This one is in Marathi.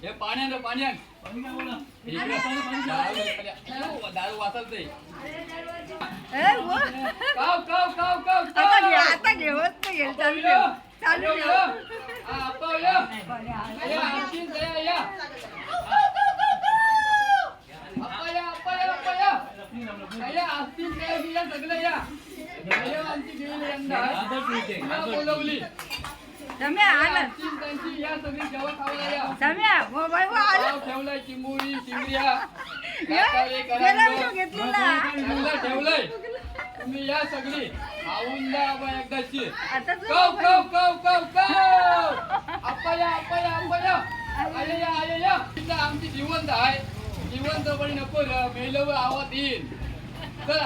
हे पाण्यानं पाण्यान दारू वाचत नाही. काव काव काव काव आता घेवत नाही चालू ठेव. चालू ठेव. बोलवली सम्या आलं. या सगळी जेव्हा खावला या सम्या मोबाईल वर आलं. ठेवलाय चिंबुरी चिंबऱ्या गेला विषय घेतलेला. ठेवलंय तुम्ही या सगळी खाऊन द्या बाबा एकदाची. आता कव कव कव कव कव अप्पाया अप्पाया अप्पाया आय या आय या. आमची जिवंत आहे जिवंत पण नको मेलव आवाज येईल तर